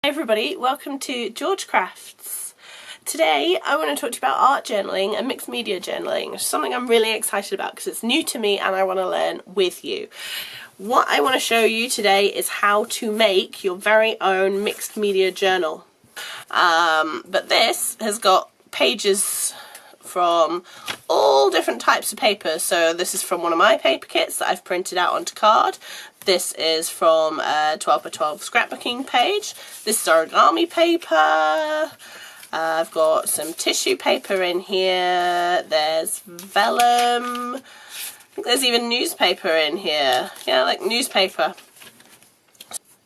Hi everybody, welcome to George Crafts. Today I want to talk to you about art journaling and mixed media journaling. It's something I'm really excited about because it's new to me and I want to learn with you. What I want to show you today is how to make your very own mixed media journal. But this has got pages from all different types of paper. So this is from one of my paper kits that I've printed out onto card. This is from a 12x12 scrapbooking page. This is origami paper. I've got some tissue paper in here. There's vellum. I think there's even newspaper in here. Yeah, like newspaper.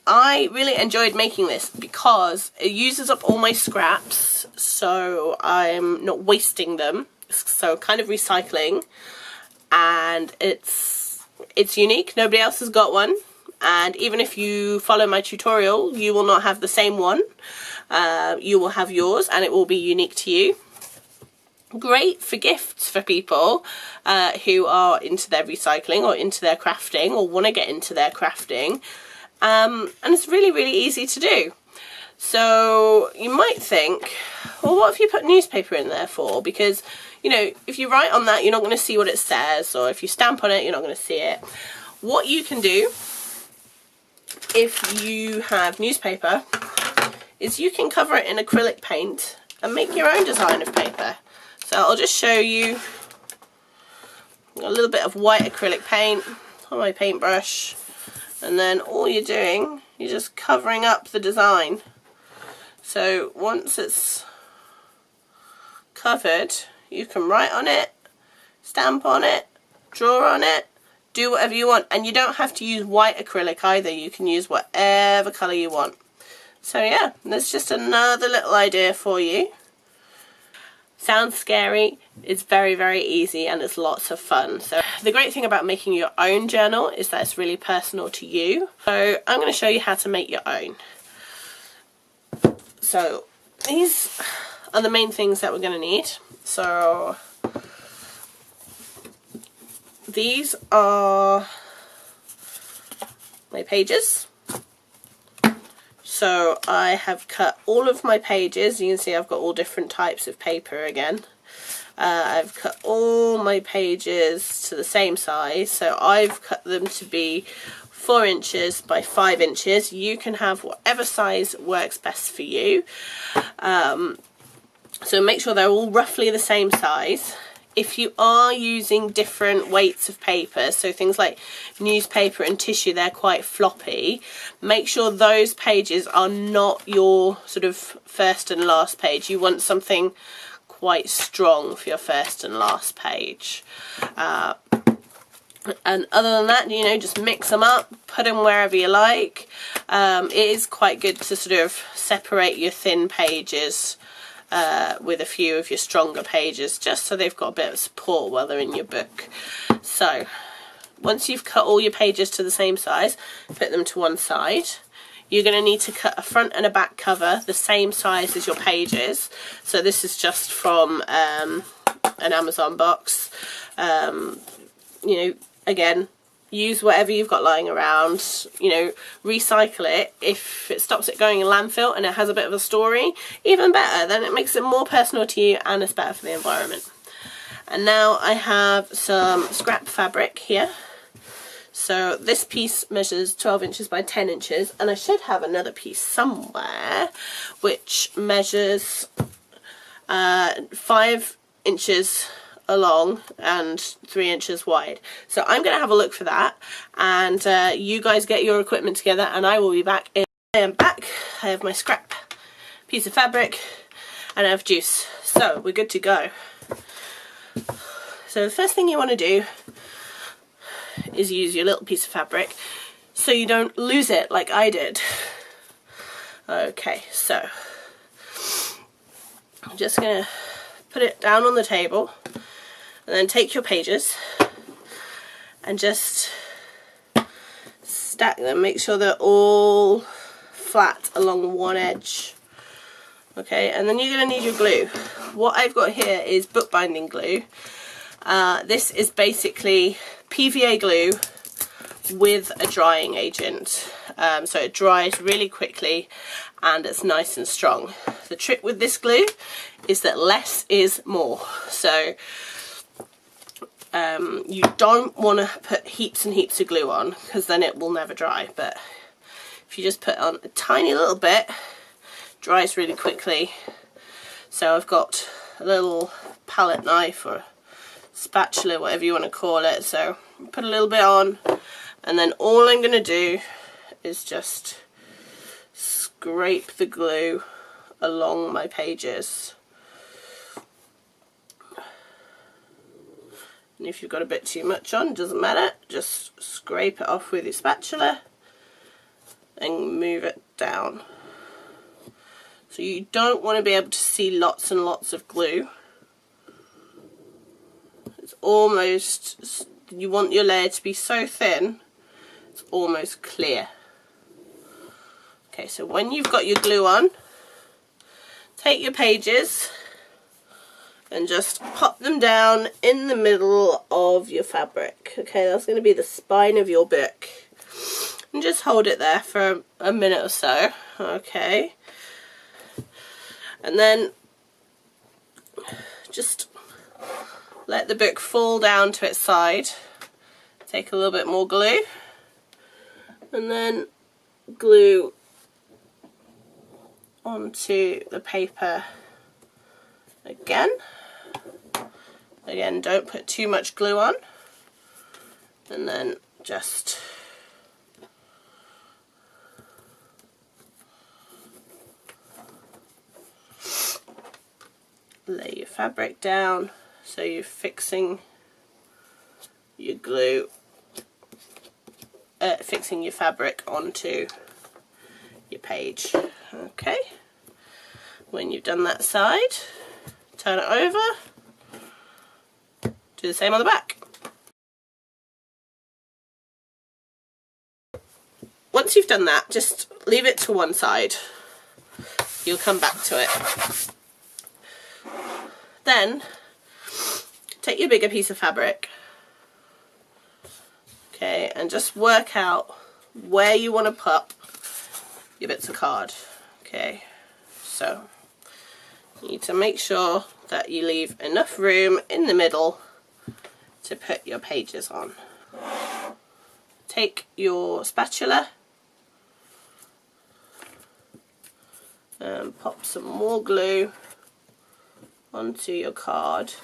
I really enjoyed making this because it uses up all my scraps, so I'm not wasting them. So kind of recycling, and it's unique. Nobody else has got one, and even if you follow my tutorial, you will not have the same one. You will have yours, and it will be unique to you. Great for gifts for people who are into their recycling or into their crafting or want to get into their crafting. And it's really easy to do. So you might think, well, what if you put newspaper in there for? Because, you know, if you write on that, you're not going to see what it says, or if you stamp on it, you're not going to see it. What you can do, if you have newspaper, is you can cover it in acrylic paint and make your own design of paper. So I'll just show you a little bit of white acrylic paint on my paintbrush. And then all you're doing, you're just covering up the design. So once it's covered, you can write on it, stamp on it, draw on it, do whatever you want. And you don't have to use white acrylic either. You can use whatever colour you want. So yeah, that's just another little idea for you. Sounds scary, it's very easy, and it's lots of fun. So the great thing about making your own journal is that it's really personal to you. So I'm going to show you how to make your own. So these are the main things that we're going to need. So these are my pages. So I have cut all of my pages. You can see I've got all different types of paper again. I've cut all my pages to the same size. So I've cut them to be 4 inches by 5 inches. You can have whatever size works best for you. So make sure they're all roughly the same size. If you are using different weights of paper, so things like newspaper and tissue, they're quite floppy, make sure those pages are not your sort of first and last page. You want something quite strong for your first and last page. And other than that, you know, just mix them up, put them wherever you like. It is quite good to sort of separate your thin pages with a few of your stronger pages, just so they've got a bit of support while they're in your book. So once you've cut all your pages to the same size, put them to one side. You're going to need to cut a front and a back cover the same size as your pages. So this is just from an Amazon box. You know, again, use whatever you've got lying around, you know, recycle it. If it stops it going in landfill and it has a bit of a story, even better, then it makes it more personal to you and it's better for the environment. And now I have some scrap fabric here. So this piece measures 12 inches by 10 inches, and I should have another piece somewhere which measures 5 inches along and 3 inches wide. So I'm going to have a look for that, and you guys get your equipment together and I will be back. I am back. I have my scrap piece of fabric and I have juice, so we're good to go. So the first thing you want to do is use your little piece of fabric so you don't lose it like I did. Okay, so I'm just going to put it down on the table. And then take your pages and just stack them. Make sure they're all flat along one edge. Okay, and then you're going to need your glue. What I've got here is bookbinding glue. This is basically PVA glue with a drying agent. so it dries really quickly and it's nice and strong. The trick with this glue is that less is more. So you don't want to put heaps and heaps of glue on because then it will never dry, but if you just put on a tiny little bit, it dries really quickly. So I've got a little palette knife or spatula, whatever you want to call it, so put a little bit on, and then all I'm going to do is just scrape the glue along my pages. And if you've got a bit too much on, doesn't matter, just scrape it off with your spatula and move it down. So you don't want to be able to see lots and lots of glue. It's almost, you want your layer to be so thin, it's almost clear. Okay, so when you've got your glue on, take your pages and just pop them down in the middle of your fabric. Okay, that's going to be the spine of your book. And just hold it there for a minute or so. Okay. And then just let the book fall down to its side. Take a little bit more glue. And then glue onto the paper again. Again, don't put too much glue on, and then just lay your fabric down so you're fixing your glue, fixing your fabric onto your page. Okay, when you've done that side, turn it over, do the same on the back. Once you've done that, just leave it to one side. You'll come back to it. Then take your bigger piece of fabric, okay, and just work out where you want to put your bits of card. Okay, so you need to make sure that you leave enough room in the middle to put your pages on. Take your spatula and pop some more glue onto your card.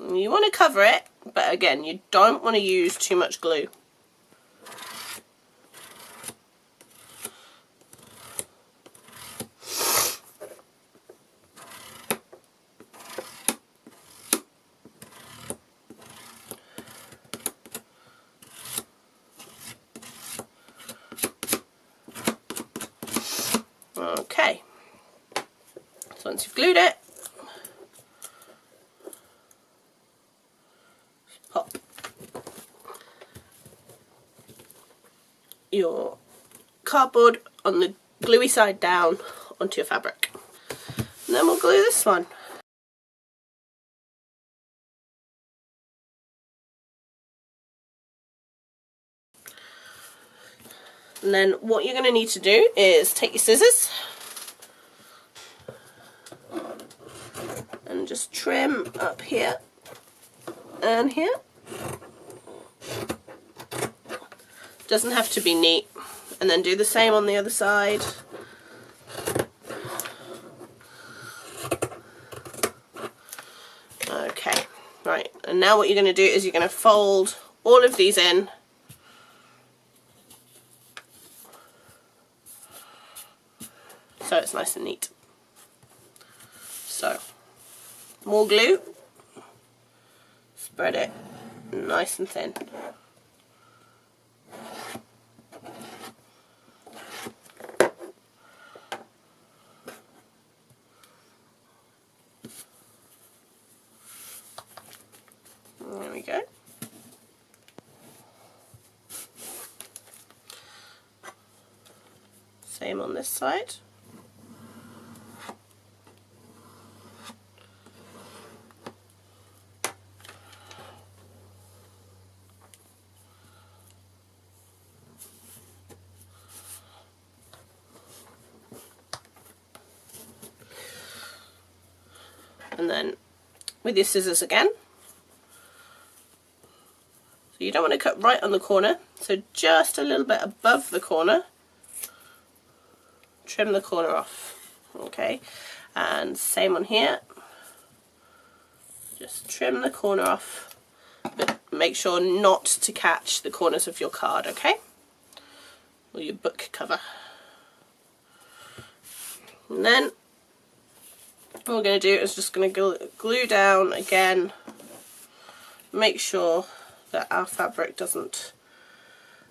And you want to cover it, but again, you don't want to use too much glue. Okay, so once you've glued it, pop your cardboard on the gluey side down onto your fabric. And then we'll glue this one. And then what you're going to need to do is take your scissors and just trim up here and here. Doesn't have to be neat. And then do the same on the other side. Okay, right, and now what you're going to do is you're going to fold all of these in. So it's nice and neat. So, more glue, spread it nice and thin. There we go. Same on this side. And then with your scissors again. So you don't want to cut right on the corner, so just a little bit above the corner. Trim the corner off. Okay, and same on here. Just trim the corner off, but make sure not to catch the corners of your card, okay? Or your book cover. And then what we're going to do is just going to glue down again. Make sure that our fabric doesn't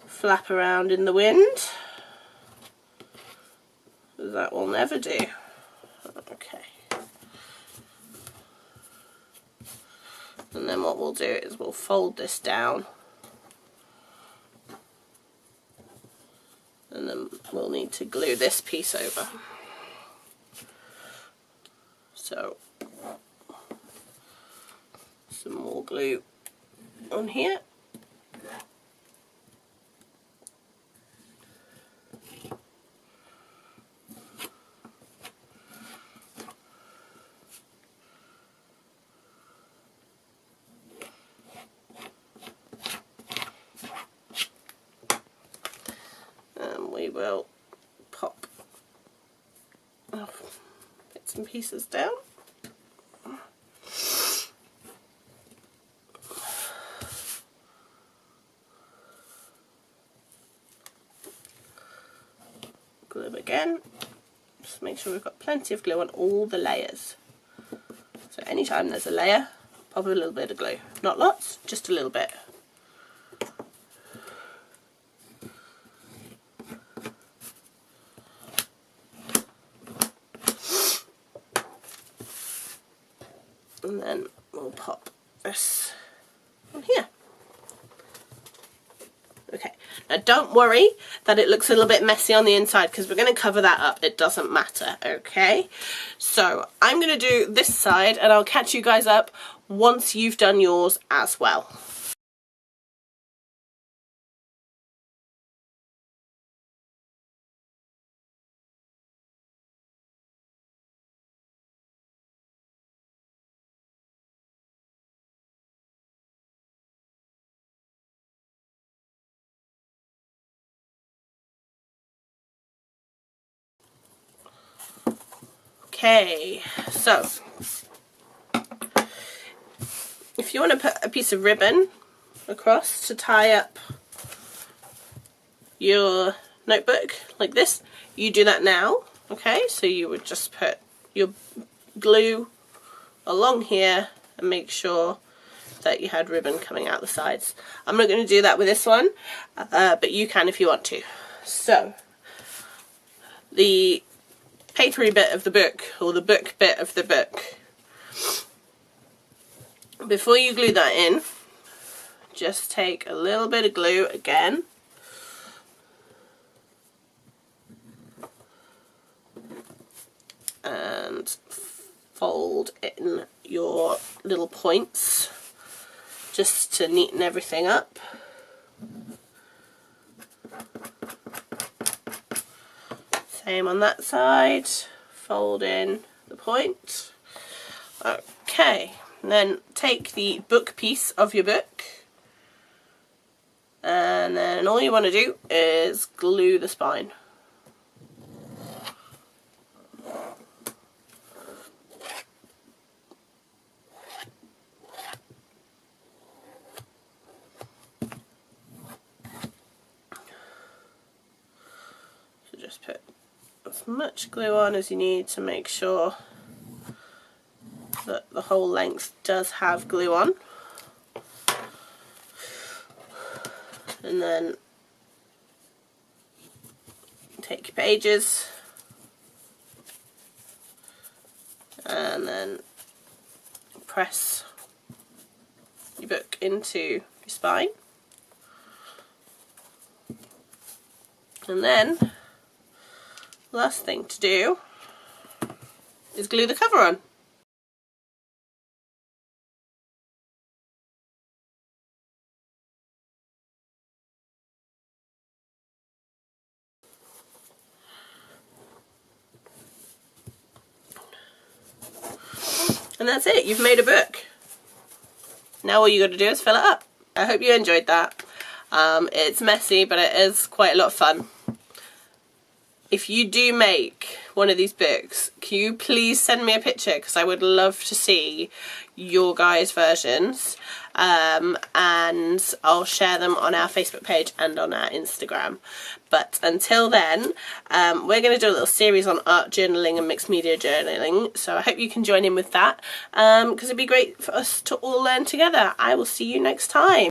flap around in the wind. That will never do. Okay. And then what we'll do is we'll fold this down. And then we'll need to glue this piece over. So, some more glue on here. We will pop bits and pieces down. Glue again. Just make sure we've got plenty of glue on all the layers. So anytime there's a layer, pop a little bit of glue. Not lots, just a little bit. And then we'll pop this on here. Okay, now don't worry that it looks a little bit messy on the inside because we're going to cover that up. It doesn't matter, okay? So I'm going to do this side and I'll catch you guys up once you've done yours as well. Okay, so if you want to put a piece of ribbon across to tie up your notebook like this, you do that now, okay? So you would just put your glue along here and make sure that you had ribbon coming out the sides. I'm not going to do that with this one, but you can if you want to. So the papery bit of the book, or the book bit of the book, before you glue that in, just take a little bit of glue again and fold in your little points just to neaten everything up. Same on that side, fold in the point. Okay, and then take the book piece of your book and then all you want to do is glue the spine. So just put as much glue on as you need to make sure that the whole length does have glue on. And then take your pages and then press your book into your spine. And then last thing to do is glue the cover on. And that's it, you've made a book. Now all you got to do is fill it up. I hope you enjoyed that. It's messy, but it is quite a lot of fun. If you do make one of these books, can you please send me a picture, because I would love to see your guys' versions, and I'll share them on our Facebook page and on our Instagram. But until then, we're going to do a little series on art journaling and mixed media journaling, so I hope you can join in with that, because it'd be great for us to all learn together. I will see you next time.